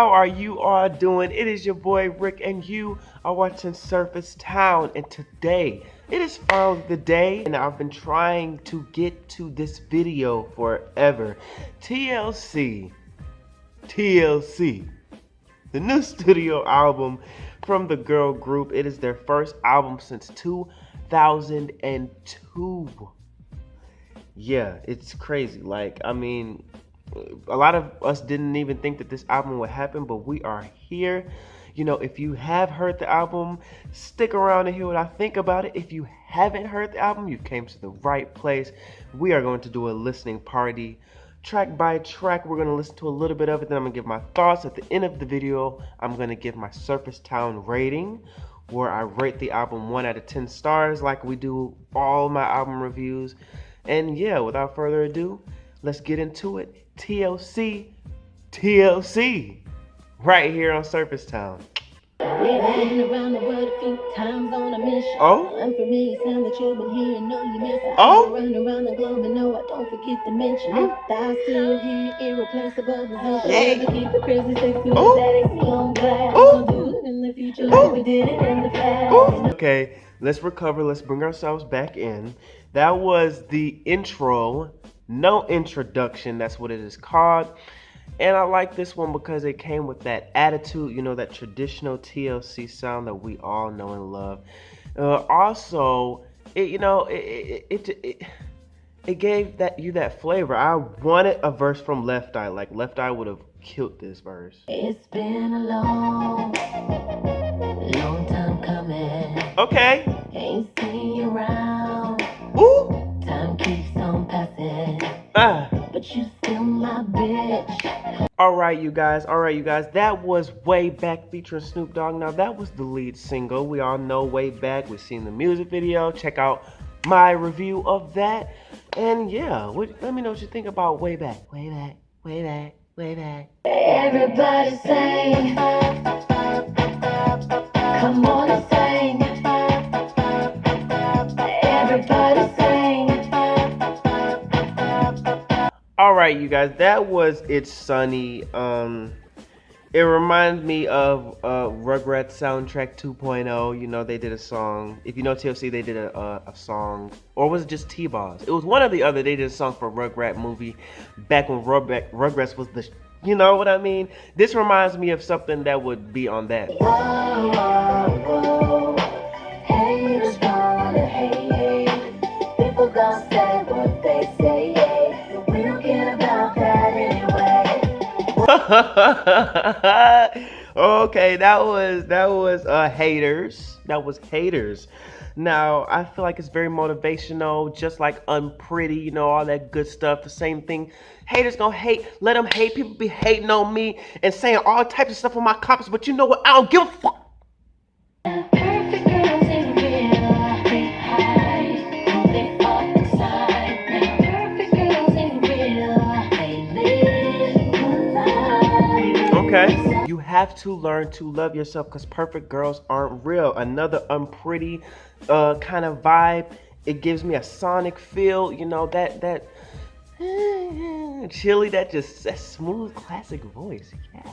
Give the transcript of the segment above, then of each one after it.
How are you all doing? It is your boy Rick and you are watching Surface Town, and today it is finally the day and I've been trying to get to this video forever. TLC, the new studio album from the girl group. It is their first album since 2002. Yeah, it's crazy. Like, I mean, a lot of us didn't even think that this album would happen, but we are here. You know, if you have heard the album, stick around and hear what I think about it. If you haven't heard the album, you came to the right place. We are going to do a listening party. Track by track, we're going to listen to a little bit of it, then I'm going to give my thoughts. At the end of the video, I'm going to give my Surface Town rating, where I rate the album 1 out of 10 stars like we do all my album reviews. And yeah, without further ado, let's get into it. TLC, right here on Surface Town. Around the world a few times on a mission. Oh? Unfamiliar sound that you've been hearing, know you miss it. Oh? Run around the globe and no, I don't forget to mention it. I still hear irreplaceable position. Hey. To keep it crazy, sexy with Oh. that AC on blast. Oh. We'll do it in the future like we did it in the past. Okay, let's recover. Let's bring ourselves back in. That was the intro. No introduction, that's what it is called. And I like this one because it came with that attitude, you know, that traditional TLC sound that we all know and love. Also, it gave you that flavor. I wanted a verse from Left Eye. Like, Left Eye would have killed this verse. It's been a long time coming. Okay. Ain't seen you around. Ooh. Time keeps on passing. But you still my bitch. Alright, you guys. That was Way Back featuring Snoop Dogg. Now, that was the lead single. We all know Way Back. We've seen the music video. Check out my review of that. And yeah, let me know what you think about Way Back. Way Back, Way Back, Way Back. Everybody sing. Come on and sing. Everybody sing. Alright, you guys, that was It's Sunny. It reminds me of Rugrats Soundtrack 2.0. You know, they did a song. If you know TLC, they did a song. Or was it just T-Boz? It was one or the other. They did a song for Rugrat movie back when Rugrats was the... You know what I mean? This reminds me of something that would be on that. Haters gonna hate. People gonna say what they say. But we don't care about that anyway. Okay, that was Haters. That was Haters. Now, I feel like it's very motivational, just like Unpretty, you know, all that good stuff. The same thing. Haters gonna hate. Let them hate. People be hating on me and saying all types of stuff on my comments, but you know what? I don't give a fuck. Perfect girls in real life, they hide. They are inside. Perfect girls in real life, they live life. Okay. You have to learn to love yourself because perfect girls aren't real. Another Unpretty kind of vibe. It gives me a Sonic feel. You know, that chilly, that smooth classic voice. Yeah.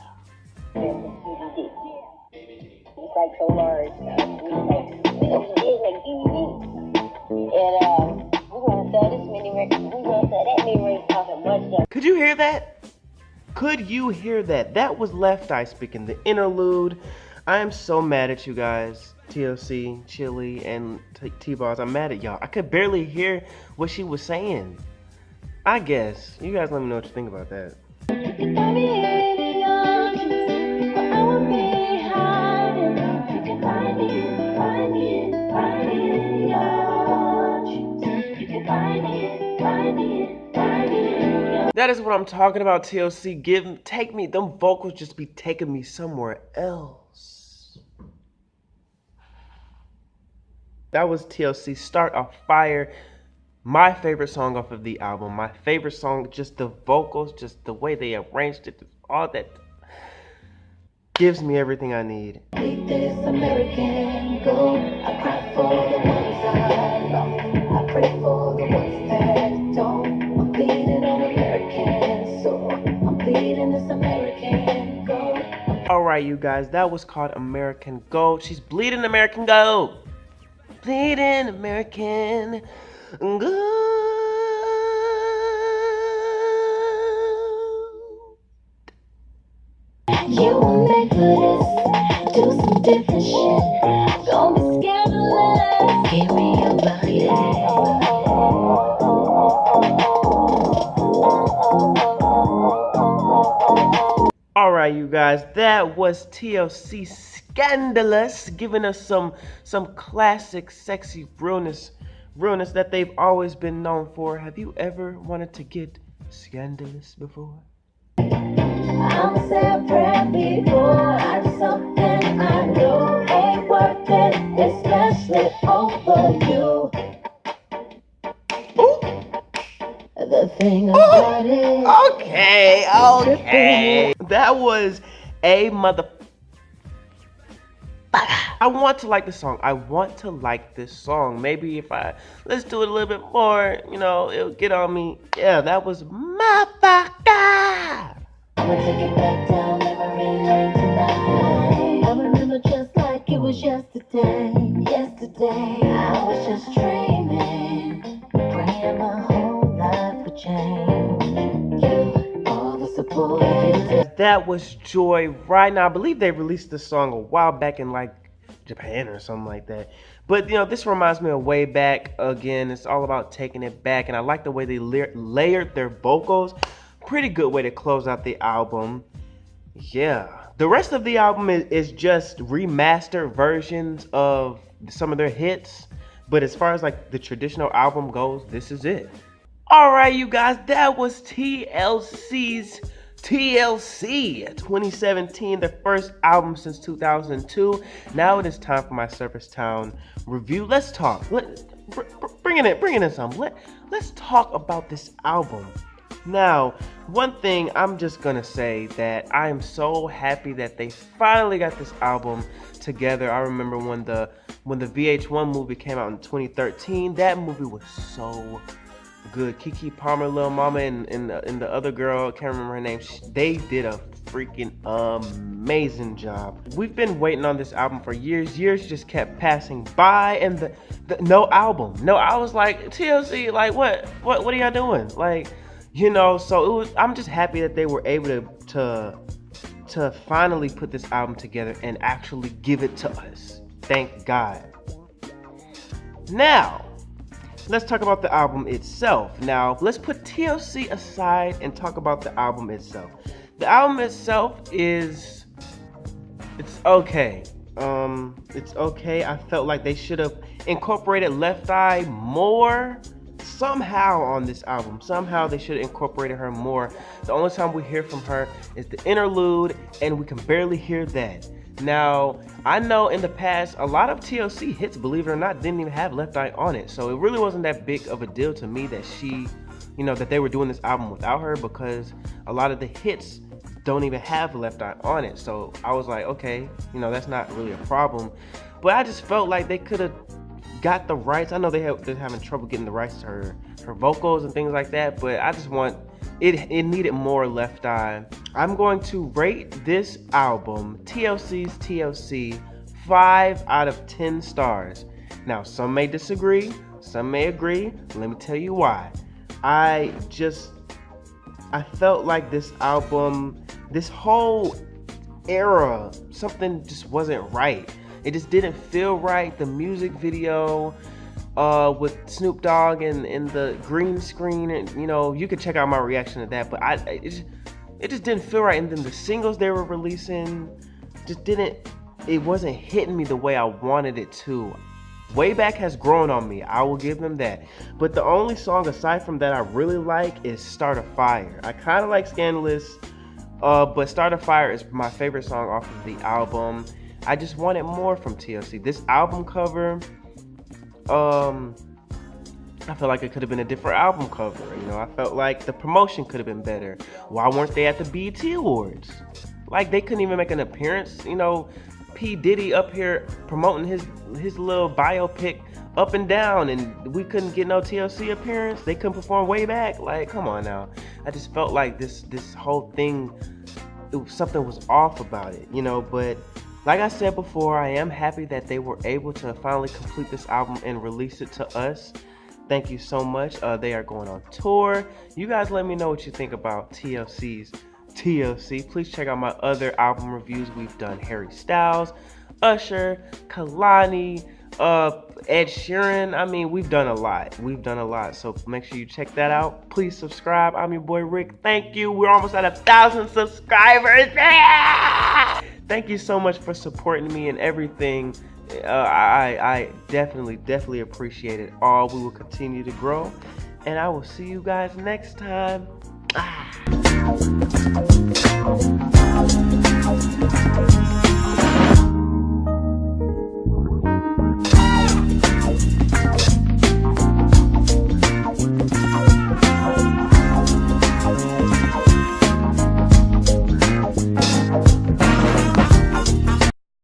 It's like so large. We gonna sell this many records. We gonna sell that many records talking much stuff. Could you hear that? Could you hear that? That was Left Eye speaking, the interlude. I am so mad at you guys. TLC, Chili, and T-Boz. I'm mad at y'all. I could barely hear what she was saying. I guess. You guys let me know what you think about that. That is what I'm talking about, TLC. Take me, them vocals just be taking me somewhere else. That was TLC Start off Fire. My favorite song off of the album. My favorite song, just the vocals, just the way they arranged it, all that gives me everything I need. This American gold. I cry for the ones I love. I pray for the ones that don't. I'm bleeding on American soul. I'm bleeding this American gold. Alright, you guys, that was called American Gold. She's bleeding American Gold. Bleeding American Gold. You were made for this. Do some different shit. Don't be scandalous. Give me your body. Alright, you guys, that was TLC Scandalous, giving us some classic sexy realness that they've always been known for. Have you ever wanted to get scandalous before? I'ma say a prayer before I do something I know ain't worth it, especially over you. Ooh. The thing about it. Okay. That was a mother. I want to like this song. Maybe if I let's do it a little bit more, it'll get on me. Yeah, that was motherfucker. I'ma take it back down memory lane tonight. I remember just like it was yesterday. I was just dreaming, praying my whole life would change. You, all the support you did. That was Joy right now. I believe they released this song a while back in like Japan or something like that. But this reminds me of Way Back. Again, it's all about taking it back, and I like the way they layered their vocals. Pretty good way to close out the album. Yeah, the rest of the album is just remastered versions of some of their hits, but as far as like the traditional album goes, this is it. All right, you guys, that was TLC's TLC 2017, their first album since 2002. Now it is time for my Surface Town review. Let's talk. Bring it in some. Let's talk about this album. Now, one thing I'm just gonna say that I am so happy that they finally got this album together. I remember when the VH1 movie came out in 2013. That movie was so good. Keke Palmer, Lil Mama, and the other girl, I can't remember her name. They did a freaking amazing job. We've been waiting on this album for years. Years just kept passing by, and the no album. No, I was like, TLC, like what are y'all doing? Like, so I'm just happy that they were able to finally put this album together and actually give it to us. Thank God. Now, let's talk about the album itself. Now, let's put TLC aside and talk about the album itself. The album itself it's okay. It's okay. I felt like they should have incorporated Left Eye more somehow on this album. Somehow they should have incorporated her more. The only time we hear from her is the interlude, and we can barely hear that. Now, I know in the past, a lot of TLC hits, believe it or not, didn't even have Left Eye on it. So it really wasn't that big of a deal to me that that they were doing this album without her, because a lot of the hits don't even have Left Eye on it. So I was like, okay, that's not really a problem. But I just felt like they could have got the rights. I know they're having trouble getting the rights to her vocals and things like that, but I just want it needed more Left Eye. I'm going to rate this album, TLC's TLC, 5 out of 10 stars. Now, some may disagree, some may agree. Let me tell you why. I felt like this album, this whole era, something just wasn't right. It just didn't feel right. The music video with Snoop Dogg and the green screen, and you could check out my reaction to that, but it just didn't feel right. And then the singles they were releasing it wasn't hitting me the way I wanted it to. Way Back has grown on me, I will give them that. But the only song aside from that I really like is Start a Fire. I kind of like Scandalous, but Start a Fire is my favorite song off of the album. I just wanted more from TLC. This album cover, I feel like it could have been a different album cover. I felt like the promotion could have been better. Why weren't they at the BET Awards? Like, they couldn't even make an appearance. P. Diddy up here promoting his little biopic up and down, and we couldn't get no TLC appearance. They couldn't perform Way Back. Like, come on now. I just felt like this whole thing something was off about it, you know. But like I said before, I am happy that they were able to finally complete this album and release it to us. Thank you so much. They are going on tour. You guys let me know what you think about TLC's TLC. Please check out my other album reviews. We've done Harry Styles, Usher, Kalani, Ed Sheeran. I mean, we've done a lot. So make sure you check that out. Please subscribe. I'm your boy Rick. Thank you. We're almost at 1,000 subscribers. Yeah! Thank you so much for supporting me and everything. I definitely appreciate it all. We will continue to grow, and I will see you guys next time. Ah.